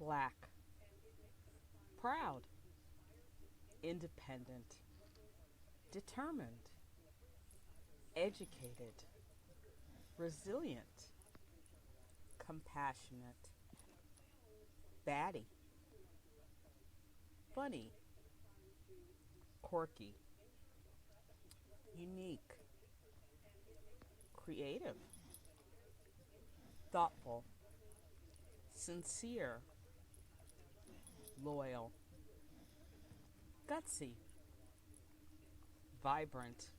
Black, proud, independent, determined, educated, resilient, compassionate, batty, funny, quirky, unique, creative, thoughtful, sincere, loyal, gutsy, vibrant,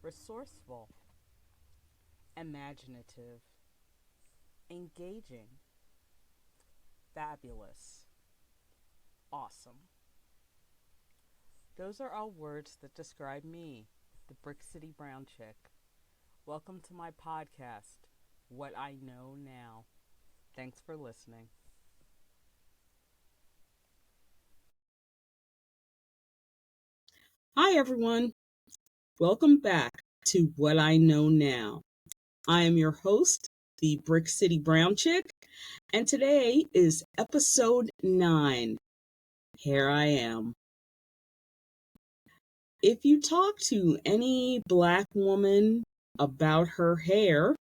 resourceful, imaginative, engaging, fabulous, awesome. Those are all words that describe me, the Brick City Brown Chick. Welcome to my podcast, What I Know Now. Thanks for listening. Hi, everyone. Welcome back to What I Know Now. I am your host, the Brick City Brown Chick, and today is episode 9. Here I am. If you talk to any Black woman about her hair,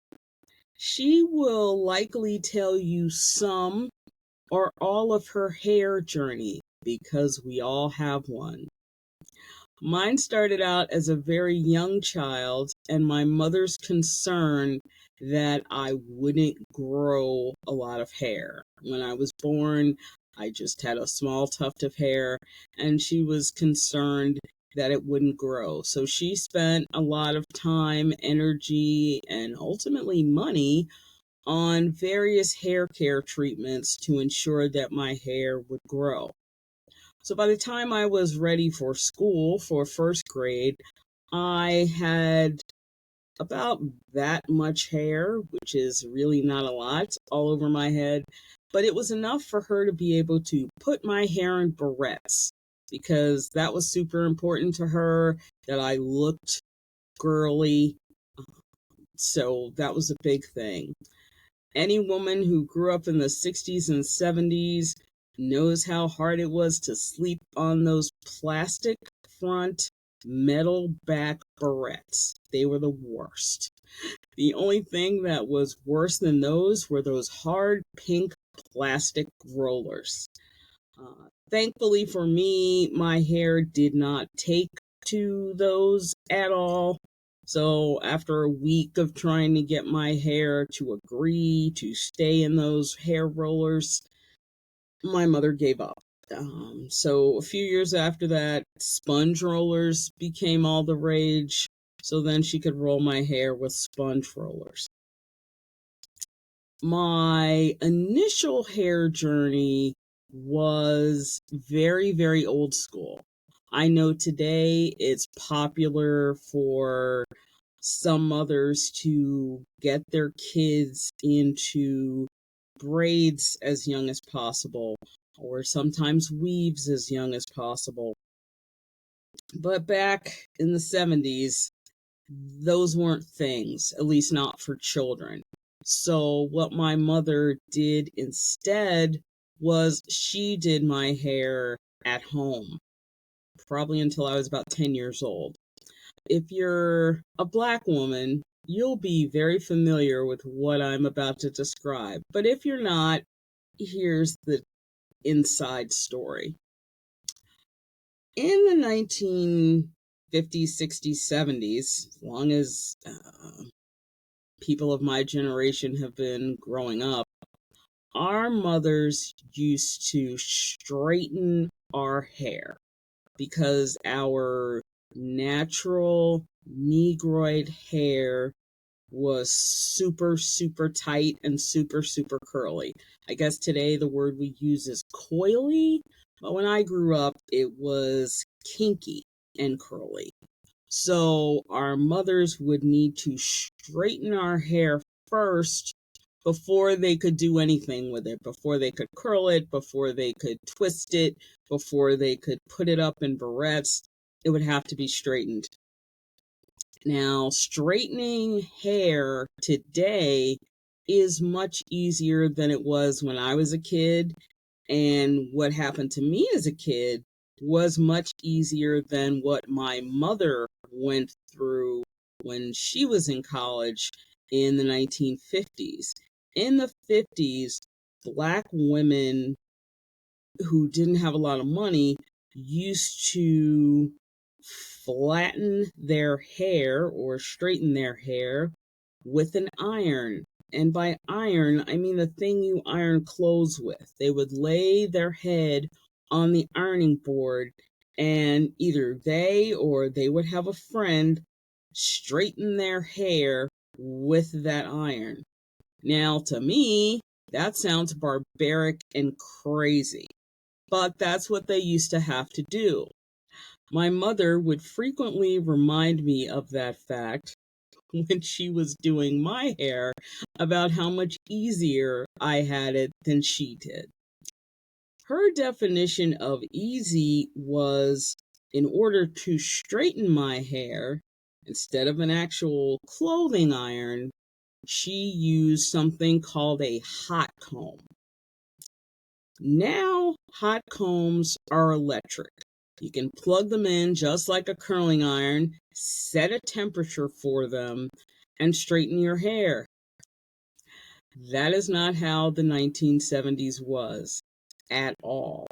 she will likely tell you some or all of her hair journey because we all have one. Mine started out as a very young child, and my mother's concern that I wouldn't grow a lot of hair. When I was born, I just had a small tuft of hair, and she was concerned that it wouldn't grow. So she spent a lot of time, energy, and ultimately money on various hair care treatments to ensure that my hair would grow. So by the time I was ready for school for first grade, I had about that much hair, which is really not a lot, all over my head. But it was enough for her to be able to put my hair in barrettes because that was super important to her, that I looked girly. So that was a big thing. Any woman who grew up in the 60s and 70s knows how hard it was to sleep on those plastic front, metal back barrettes. They were the worst. The only thing that was worse than those were those hard pink plastic rollers. Thankfully for me, my hair did not take to those at all. So after a week of trying to get my hair to agree to stay in those hair rollers, my mother gave up. So a few years after that, sponge rollers became all the rage. So then she could roll my hair with sponge rollers. My initial hair journey was very, very old school. I know today it's popular for some mothers to get their kids into braids as young as possible, or sometimes weaves as young as possible. But back in the 70s, those weren't things, at least not for children. So, what my mother did instead was she did my hair at home, probably until I was about 10 years old. If you're a Black woman, you'll be very familiar with what I'm about to describe. But if you're not, here's the inside story. In the 1950s, 60s, 70s, as long as people of my generation have been growing up, our mothers used to straighten our hair because our natural negroid hair was super, super tight and super, super curly. I guess today the word we use is coily, but when I grew up, it was kinky and curly. So our mothers would need to straighten our hair first before they could do anything with it, before they could curl it, before they could twist it, before they could put it up in barrettes. It would have to be straightened. Now, straightening hair today is much easier than it was when I was a kid. And what happened to me as a kid was much easier than what my mother went through when she was in college in the 1950s. In the 50s, Black women who didn't have a lot of money used to flatten their hair or straighten their hair with an iron. And by iron, I mean the thing you iron clothes with. They would lay their head on the ironing board, and either they or they would have a friend straighten their hair with that iron. Now, to me, that sounds barbaric and crazy, but that's what they used to have to do. My mother would frequently remind me of that fact when she was doing my hair about how much easier I had it than she did. Her definition of easy was in order to straighten my hair, instead of an actual clothing iron, she used something called a hot comb. Now, hot combs are electric. You can plug them in just like a curling iron, set a temperature for them, and straighten your hair. That is not how the 1970s was at all.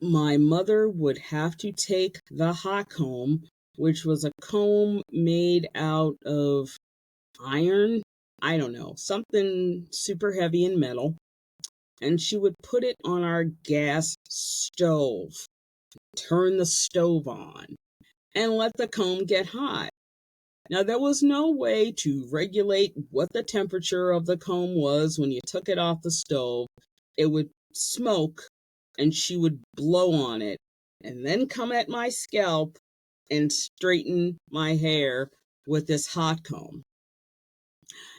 My mother would have to take the hot comb, which was a comb made out of iron, I don't know, something super heavy and metal, and she would put it on our gas stove, turn the stove on, and let the comb get hot. Now, there was no way to regulate what the temperature of the comb was when you took it off the stove. It would smoke, and she would blow on it, and then come at my scalp and straighten my hair with this hot comb.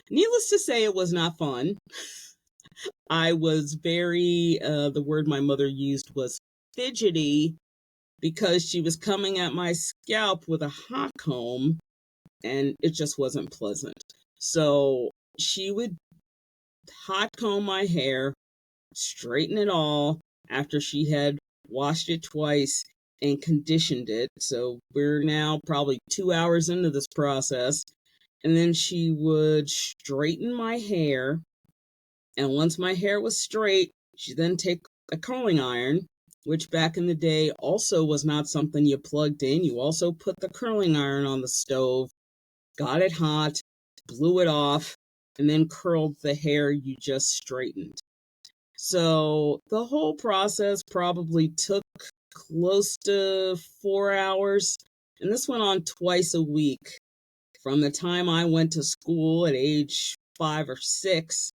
Needless to say, it was not fun. I was the word my mother used was fidgety, because she was coming at my scalp with a hot comb, and it just wasn't pleasant. So she would hot comb my hair, straighten it all after she had washed it twice and conditioned it. So we're now probably 2 hours into this process. And then she would straighten my hair. And once my hair was straight, she'd then take a curling iron, which back in the day also was not something you plugged in. You also put the curling iron on the stove, got it hot, blew it off, and then curled the hair you just straightened. So the whole process probably took close to 4 hours. And this went on twice a week from the time I went to school at age 5 or 6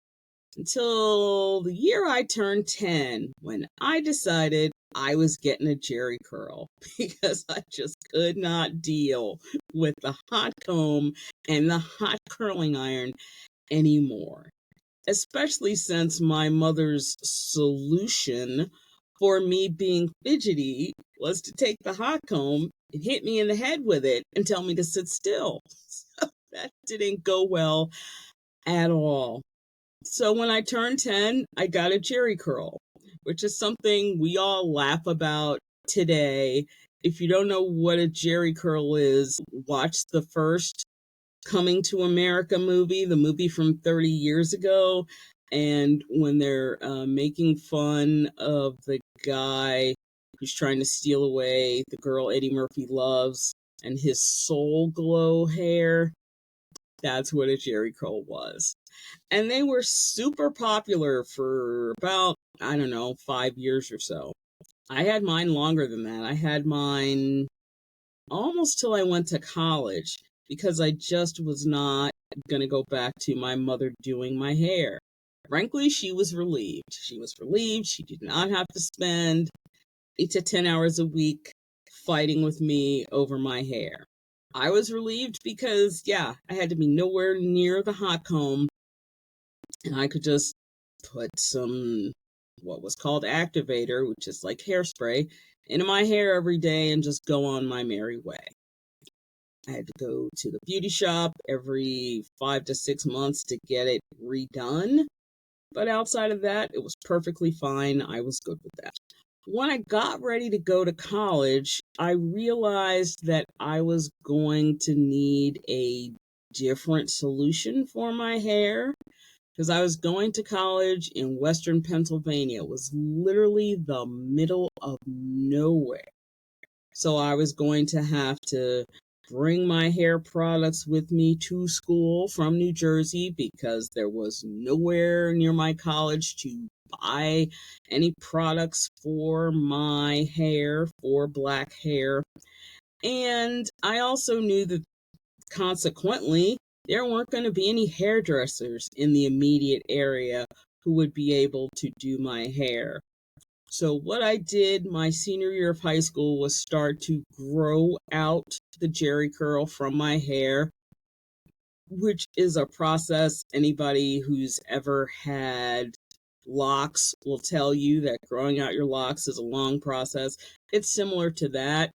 until the year I turned 10, when I decided I was getting a Jerry curl because I just could not deal with the hot comb and the hot curling iron anymore. Especially since my mother's solution for me being fidgety was to take the hot comb and hit me in the head with it and tell me to sit still. So that didn't go well at all. So when I turned 10, I got a Jerry curl, which is something we all laugh about today. If you don't know what a Jerry curl is, watch the first Coming to America movie, the movie from 30 years ago. And when they're making fun of the guy who's trying to steal away the girl Eddie Murphy loves and his soul glow hair, that's what a Jerry curl was. And they were super popular for about, I don't know, 5 years or so. I had mine longer than that. I had mine almost till I went to college because I just was not going to go back to my mother doing my hair. Frankly, she was relieved. She was relieved. She did not have to spend 8 to 10 hours a week fighting with me over my hair. I was relieved because, yeah, I had to be nowhere near the hot comb, and I could just put some what was called activator, which is like hairspray, into my hair every day and just go on my merry way. I had to go to the beauty shop every 5 to 6 months to get it redone. But outside of that, it was perfectly fine. I was good with that. When I got ready to go to college, I realized that I was going to need a different solution for my hair because I was going to college in Western Pennsylvania. It was literally the middle of nowhere. So I was going to have to bring my hair products with me to school from New Jersey because there was nowhere near my college to buy any products for my hair, for black hair. And I also knew that consequently, there weren't going to be any hairdressers in the immediate area who would be able to do my hair. So what I did my senior year of high school was start to grow out the Jerry curl from my hair, which is a process anybody who's ever had locks will tell you that growing out your locks is a long process. It's similar to that.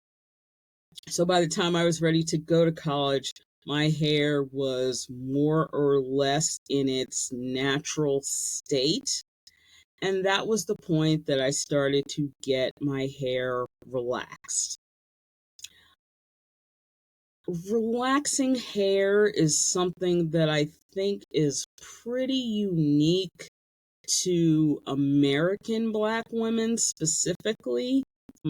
So by the time I was ready to go to college, my hair was more or less in its natural state. And that was the point that I started to get my hair relaxed. Relaxing hair is something that I think is pretty unique to American Black women specifically.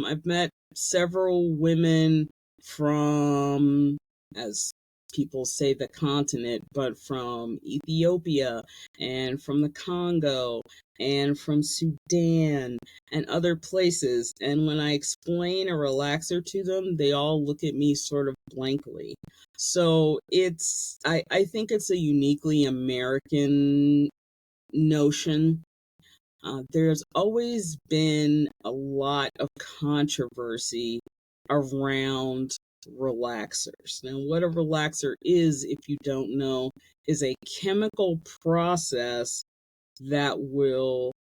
I've met several women from, as people say, the continent, but from Ethiopia and from the Congo and from Sudan and other places. And when I explain a relaxer to them, they all look at me sort of blankly. So I think it's a uniquely American notion. There's always been a lot of controversy around relaxers. Now, what a relaxer is, if you don't know, is a chemical process that will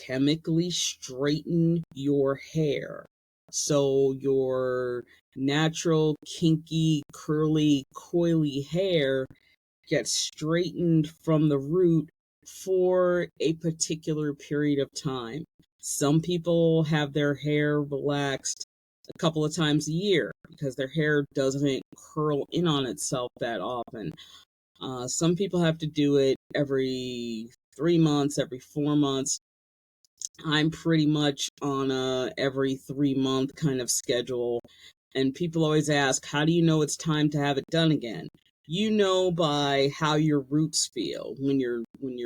chemically straighten your hair. So your natural, kinky, curly, coily hair gets straightened from the root for a particular period of time. Some people have their hair relaxed a couple of times a year because their hair doesn't curl in on itself that often. Some people have to do it every 3 months, every 4 months. I'm pretty much on a every 3 month kind of schedule. And people always ask, how do you know it's time to have it done again? You know by how your roots feel. When your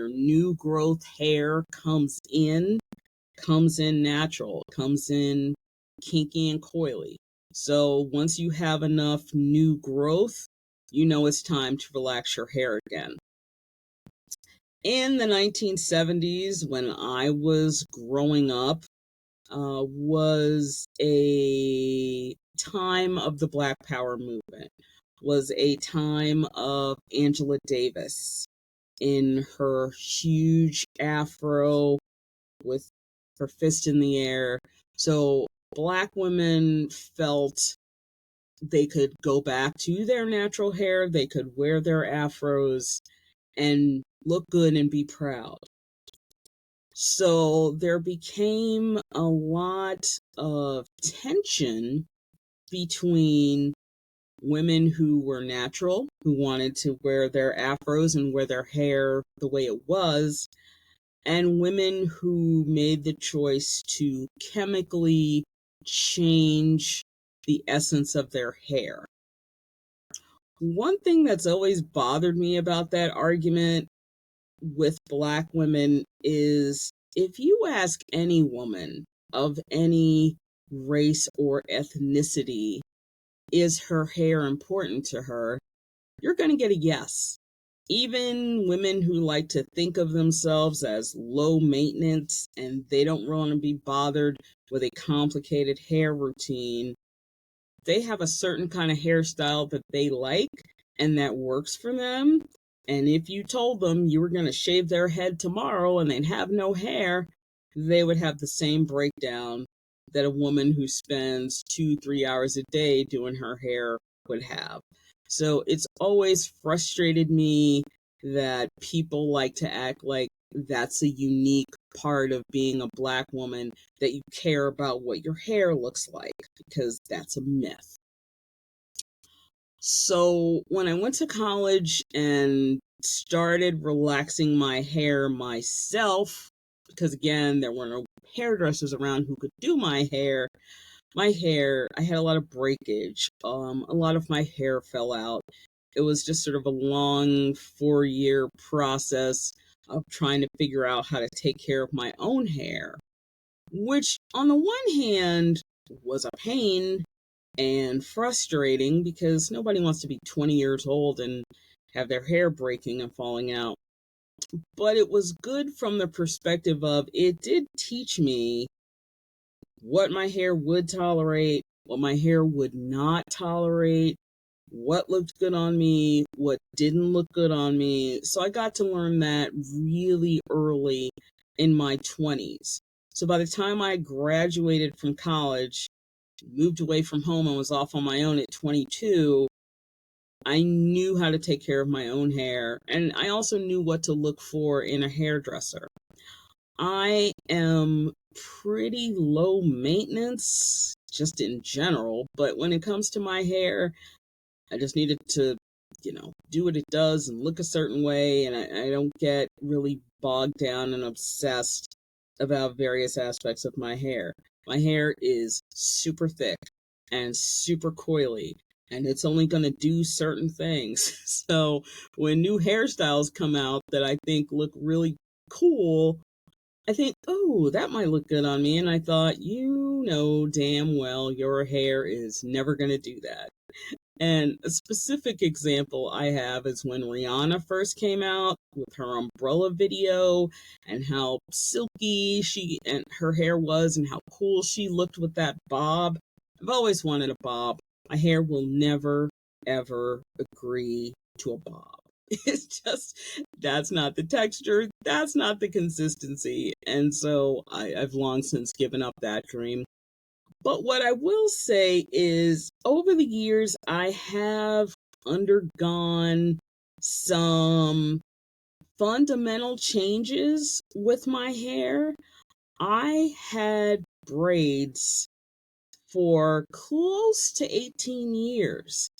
new growth hair comes in natural, comes in kinky and coily. So once you have enough new growth, you know it's time to relax your hair again. In the 1970s, when I was growing up, was a time of the Black Power movement, was a time of Angela Davis in her huge afro with her fist in the air. So Black women felt they could go back to their natural hair, they could wear their afros and look good and be proud. So there became a lot of tension between women who were natural, who wanted to wear their afros and wear their hair the way it was, and women who made the choice to chemically change the essence of their hair. One thing that's always bothered me about that argument with Black women is if you ask any woman of any race or ethnicity, is her hair important to her, you're going to get a yes. Even women who like to think of themselves as low maintenance and they don't want to be bothered with a complicated hair routine, they have a certain kind of hairstyle that they like and that works for them. And if you told them you were going to shave their head tomorrow and they'd have no hair, they would have the same breakdown that a woman who spends 2-3 hours a day doing her hair would have. So it's always frustrated me that people like to act like that's a unique part of being a Black woman, that you care about what your hair looks like, because that's a myth. So when I went to college and started relaxing my hair myself, because again, there were no hairdressers around who could do my hair, I had a lot of breakage. A lot of my hair fell out. It was just sort of a long 4-year process of trying to figure out how to take care of my own hair, which on the one hand was a pain and frustrating because nobody wants to be 20 years old and have their hair breaking and falling out. But it was good from the perspective of it did teach me what my hair would tolerate, what my hair would not tolerate, what looked good on me, what didn't look good on me. So I got to learn that really early in my 20s. So by the time I graduated from college, moved away from home and was off on my own at 22, I knew how to take care of my own hair. And I also knew what to look for in a hairdresser. I am pretty low maintenance, just in general, but when it comes to my hair, I just needed to, do what it does and look a certain way, and I don't get really bogged down and obsessed about various aspects of my hair. My hair is super thick and super coily, and it's only going to do certain things. So when new hairstyles come out that I think look really cool, I think, oh, that might look good on me. And I thought, you know damn well your hair is never going to do that. And a specific example I have is when Rihanna first came out with her umbrella video and how silky she and her hair was and how cool she looked with that bob. I've always wanted a bob. My hair will never, ever agree to a bob. It's just, that's not the texture, that's not the consistency. And so I've long since given up that dream. But what I will say is, over the years, I have undergone some fundamental changes with my hair. I had braids for close to 18 years.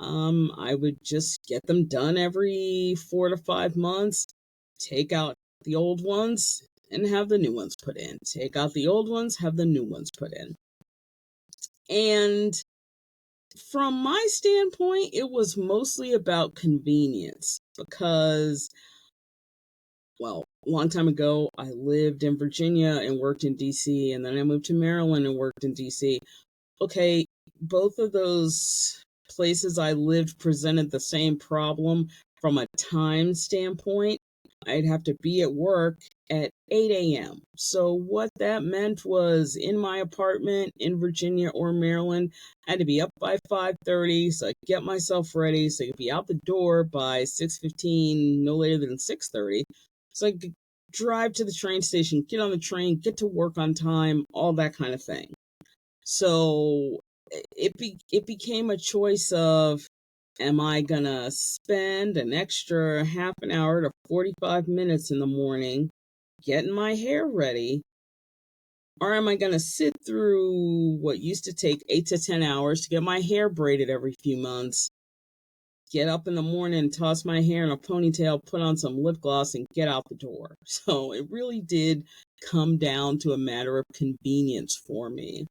I would just get them done every 4 to 5 months, take out the old ones, and have the new ones put in. Take out the old ones, have the new ones put in. And from my standpoint, it was mostly about convenience because, well, a long time ago, I lived in Virginia and worked in DC, and then I moved to Maryland and worked in DC. Okay, both of those places I lived presented the same problem from a time standpoint. I'd have to be at work at 8 a.m. So what that meant was in my apartment in Virginia or Maryland, I had to be up by 5:30 so I could get myself ready so I could be out the door by 6:15, no later than 6:30. So I could drive to the train station, get on the train, get to work on time, all that kind of thing. So it became a choice of, am I gonna spend an extra half an hour to 45 minutes in the morning getting my hair ready, or am I gonna sit through what used to take 8 to 10 hours to get my hair braided every few months, get up in the morning, toss my hair in a ponytail, put on some lip gloss, and get out the door? So it really did come down to a matter of convenience for me.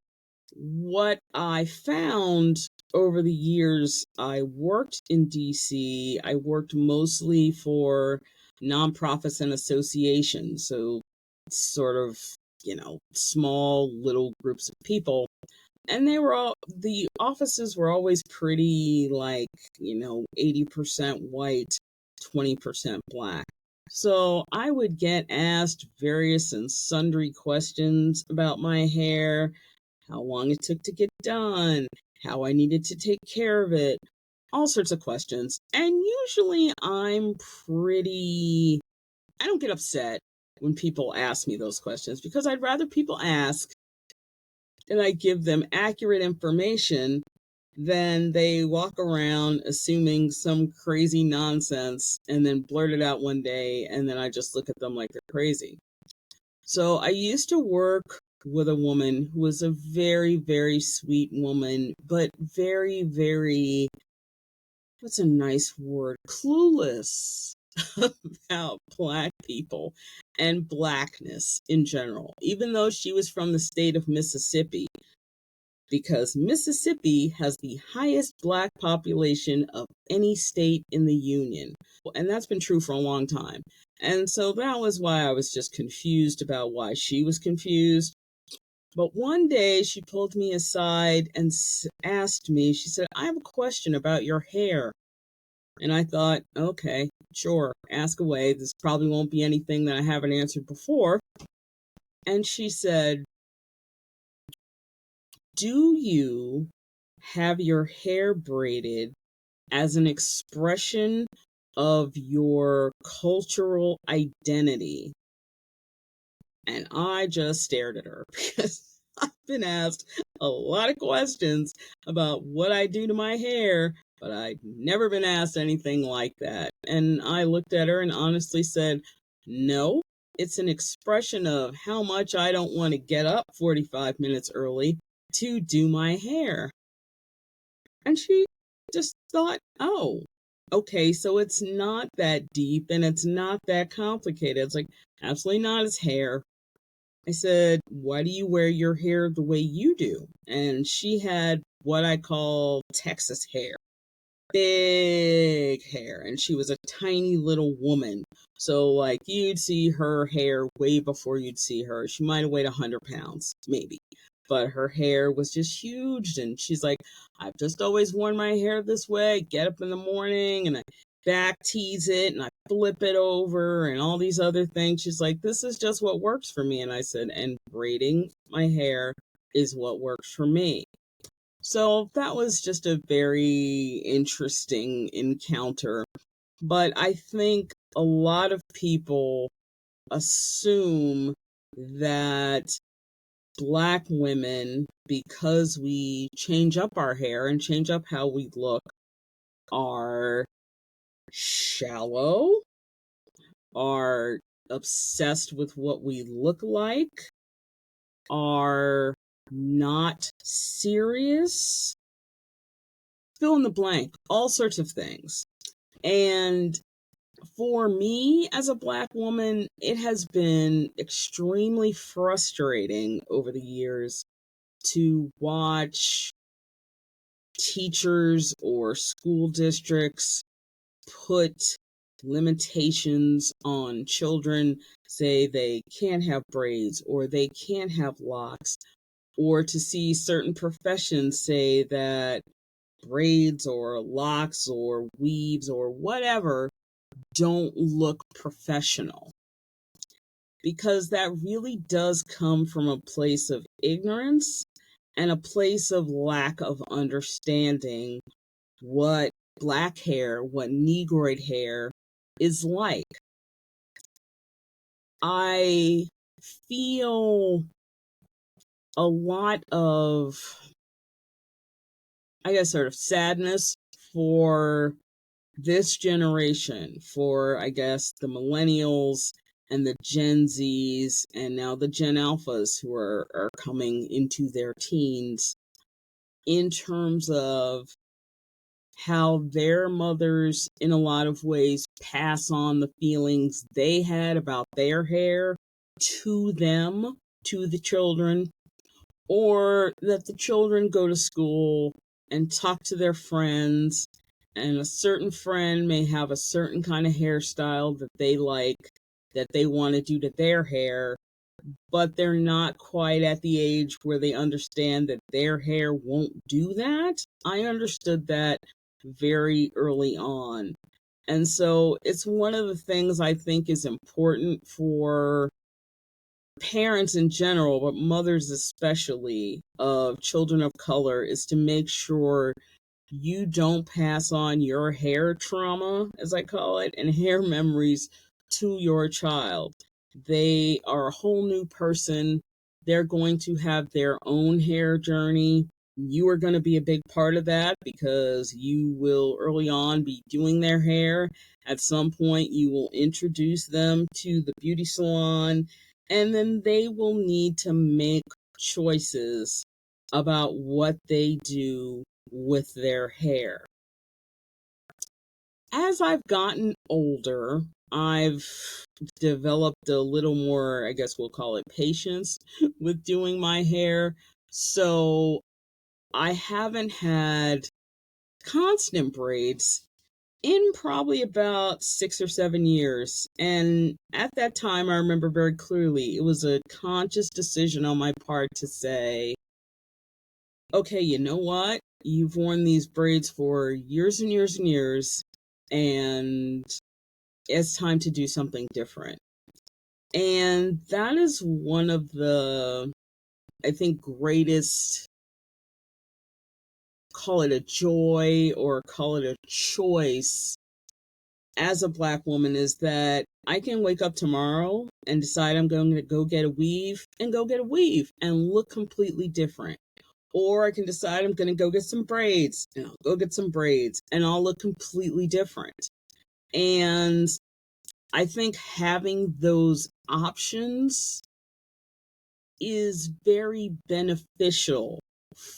What I found over the years, I worked in DC. I worked mostly for nonprofits and associations. So, sort of, small little groups of people. And the offices were always pretty 80% white, 20% black. So I would get asked various and sundry questions about my hair, how long it took to get done, how I needed to take care of it, all sorts of questions. And usually I don't get upset when people ask me those questions because I'd rather people ask than I give them accurate information then they walk around assuming some crazy nonsense and then blurt it out one day, and then I just look at them like they're crazy. So I used to work with a woman who was a very, very sweet woman, but very, very, what's a nice word? Clueless about Black people and Blackness in general, even though she was from the state of Mississippi, because Mississippi has the highest Black population of any state in the Union. And that's been true for a long time. And so that was why I was just confused about why she was confused. But one day she pulled me aside and asked me, she said, "I have a question about your hair." And I thought, okay, sure, ask away. This probably won't be anything that I haven't answered before. And she said, "Do you have your hair braided as an expression of your cultural identity?" And I just stared at her because I've been asked a lot of questions about what I do to my hair, but I've never been asked anything like that. And I looked at her and honestly said, "No, it's an expression of how much I don't want to get up 45 minutes early to do my hair." And she just thought, "Oh, okay, so it's not that deep and it's not that complicated." It's like, absolutely not. It's hair. I said, "Why do you wear your hair the way you do?" And she had what I call Texas hair, big hair. And she was a tiny little woman. So, like, you'd see her hair way before you'd see her. She might have weighed 100 pounds, maybe. But her hair was just huge. And she's like, "I've just always worn my hair this way. I get up in the morning and I back tease it and I flip it over and all these other things." She's like, "This is just what works for me." And I said, "And braiding my hair is what works for me." So that was just a very interesting encounter. But I think a lot of people assume that Black women, because we change up our hair and change up how we look, are shallow, are obsessed with what we look like, are not serious, fill in the blank, all sorts of things. And for me as a Black woman, it has been extremely frustrating over the years to watch teachers or school districts put limitations on children, say they can't have braids or they can't have locks, or to see certain professions say that braids or locks or weaves or whatever don't look professional. Because that really does come from a place of ignorance and a place of lack of understanding what Black hair, what Negroid hair is like. I feel a lot of, I guess, sort of sadness for this generation, for, I guess, the millennials and the Gen Zs and now the Gen Alphas who are coming into their teens, in terms of how their mothers, in a lot of ways, pass on the feelings they had about their hair to them, to the children, or that the children go to school and talk to their friends, and a certain friend may have a certain kind of hairstyle that they like, that they want to do to their hair, but they're not quite at the age where they understand that their hair won't do that. I understood that very early on. And so it's one of the things I think is important for parents in general, but mothers especially, of children of color, is to make sure you don't pass on your hair trauma, as I call it, and hair memories to your child. They are a whole new person. They're going to have their own hair journey. you are going to be a big part of that because you will early on be doing their hair. At some point, you will introduce them to the beauty salon, and then they will need to make choices about what they do with their hair. As I've gotten older, I've developed a little more, I guess we'll call it patience with doing my hair. So I haven't had constant braids in probably about 6 or 7 years. And at that time, I remember very clearly it was a conscious decision on my part to say, okay, you know what? You've worn these braids for years and years and years, and it's time to do something different. And that is one of the, I think, greatest, call it a joy or call it a choice as a Black woman, is that I can wake up tomorrow and decide I'm going to go get a weave and go get a weave and look completely different. Or I can decide I'm going to go get some braids and I'll go get some braids and I'll look completely different. And I think having those options is very beneficial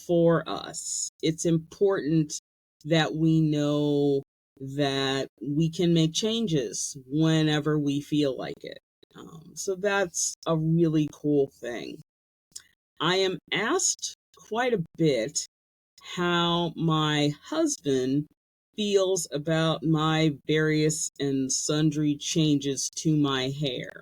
for us. It's important that we know that we can make changes whenever we feel like it. So that's a really cool thing. I am asked quite a bit how my husband feels about my various and sundry changes to my hair.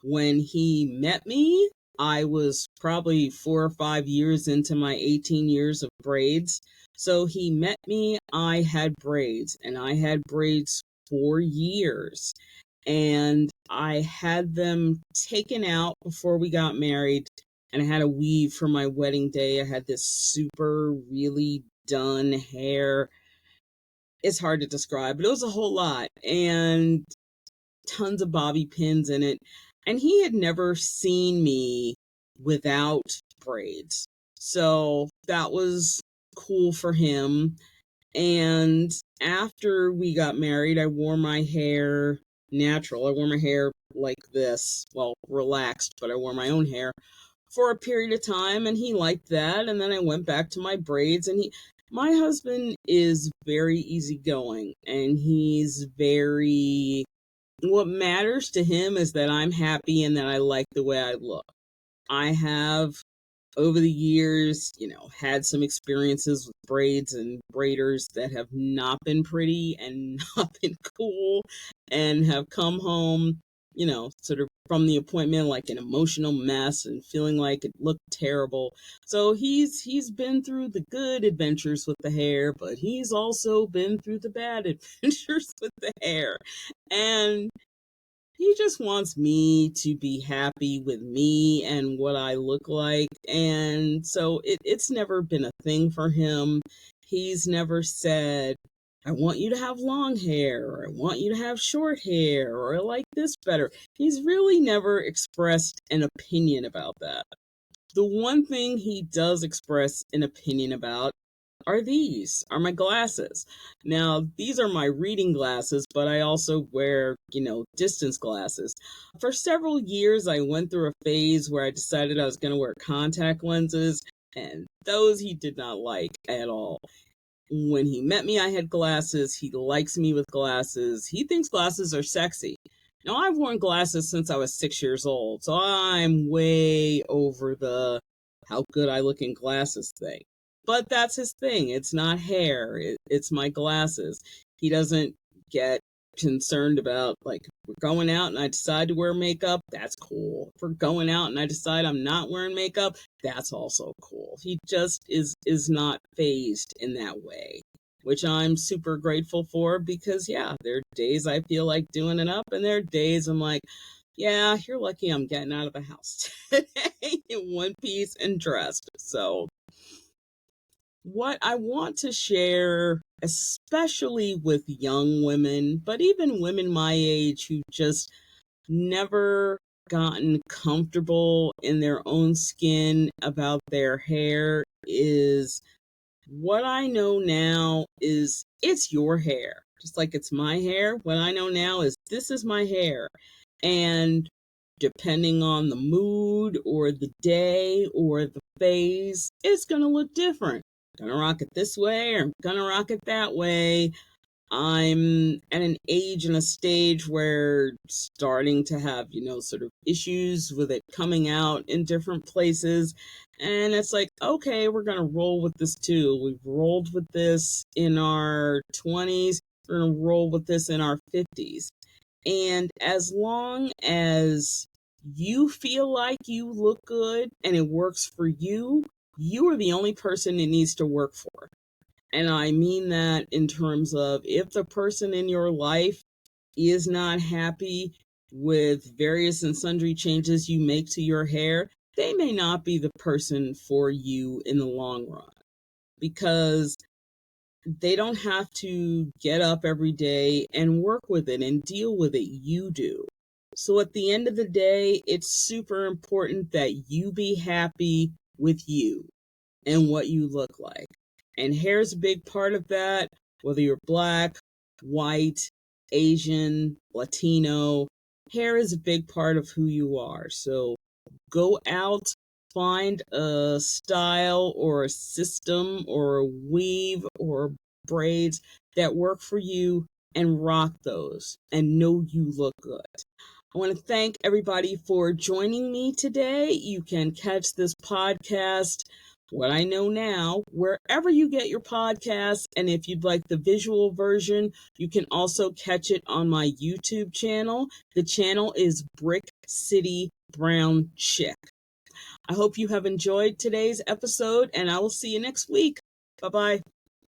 When he met me, I was probably 4 or 5 years into my 18 years of braids. So he met me, I had braids, and I had braids for years. And I had them taken out before we got married, and I had a weave for my wedding day. I had this super, really done hair. It's hard to describe, but it was a whole lot. And tons of bobby pins in it. And he had never seen me without braids. So that was cool for him. And after we got married, I wore my hair natural. I wore my hair like this, well, relaxed, but I wore my own hair for a period of time, and he liked that. And then I went back to my braids, and my husband is very easygoing, and he's very, what matters to him is that I'm happy and that I like the way I look. I have, over the years, had some experiences with braids and braiders that have not been pretty and not been cool, and have come home, sort of from the appointment like an emotional mess and feeling like it looked terrible. So he's been through the good adventures with the hair, but he's also been through the bad adventures with the hair. And he just wants me to be happy with me and what I look like. And so it's never been a thing for him. He's never said, I want you to have long hair, or I want you to have short hair, or I like this better. He's really never expressed an opinion about that. The one thing he does express an opinion about are my glasses. Now, these are my reading glasses, but I also wear, distance glasses. For several years, I went through a phase where I decided I was going to wear contact lenses, and those he did not like at all. When he met me, I had glasses. He likes me with glasses. He thinks glasses are sexy. Now, I've worn glasses since I was 6 years old, so I'm way over the how good I look in glasses thing. But that's his thing. It's not hair, it's my glasses. He doesn't get concerned about, like, if we're going out and I decide to wear makeup, that's cool. If we're going out and I decide I'm not wearing makeup, that's also cool. He just is not phased in that way, which I'm super grateful for, because yeah, there are days I feel like doing it up, and there are days I'm like, yeah, you're lucky I'm getting out of the house today in one piece and dressed. So what I want to share, especially with young women, but even women my age who just never gotten comfortable in their own skin about their hair is what I know now is it's your hair. Just like it's my hair, what I know now is this is my hair. And depending on the mood or the day or the phase, it's going to look different. I'm going to rock it this way or I'm going to rock it that way. I'm at an age and a stage where starting to have, sort of issues with it coming out in different places. And it's like, okay, we're going to roll with this too. We've rolled with this in our 20s. We're going to roll with this in our 50s. And as long as you feel like you look good and it works for you, you are the only person it needs to work for. And I mean that in terms of if the person in your life is not happy with various and sundry changes you make to your hair, they may not be the person for you in the long run because they don't have to get up every day and work with it and deal with it. You do. So at the end of the day, it's super important that you be happy with you and what you look like. And hair's a big part of that, whether you're black, white, Asian, Latino. Hair is a big part of who you are. So go out, find a style or a system or a weave or braids that work for you and rock those and know you look good. I want to thank everybody for joining me today. You can catch this podcast, What I Know Now, wherever you get your podcasts. And if you'd like the visual version, you can also catch it on my YouTube channel. The channel is Brick City Brown Chick. I hope you have enjoyed today's episode, and I will see you next week. Bye-bye.